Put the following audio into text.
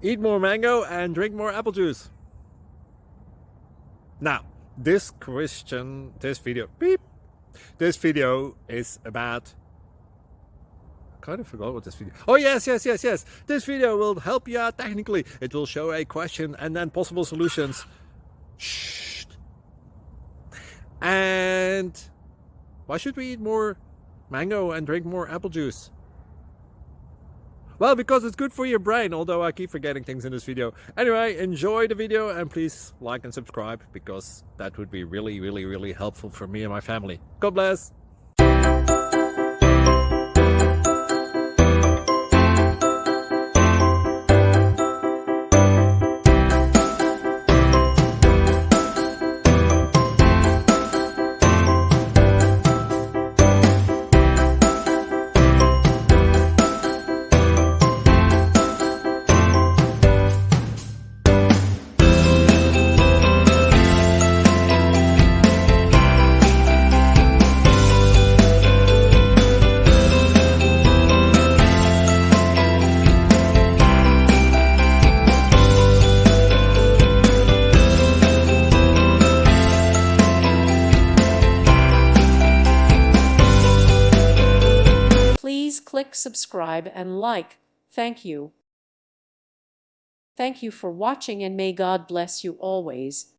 Eat more mango and drink more apple juice. Now, this video is about, I kind of forgot what this video. Oh, yes. This video will help you out technically. It will show a question and then possible solutions. Shh. And why should we eat more mango and drink more apple juice? Well, because it's good for your brain, although I keep forgetting things in this video. Anyway, enjoy the video and please like and subscribe, because that would be really helpful for me and my family. God bless! Please click subscribe and like. Thank you. Thank you for watching, and may God bless you always.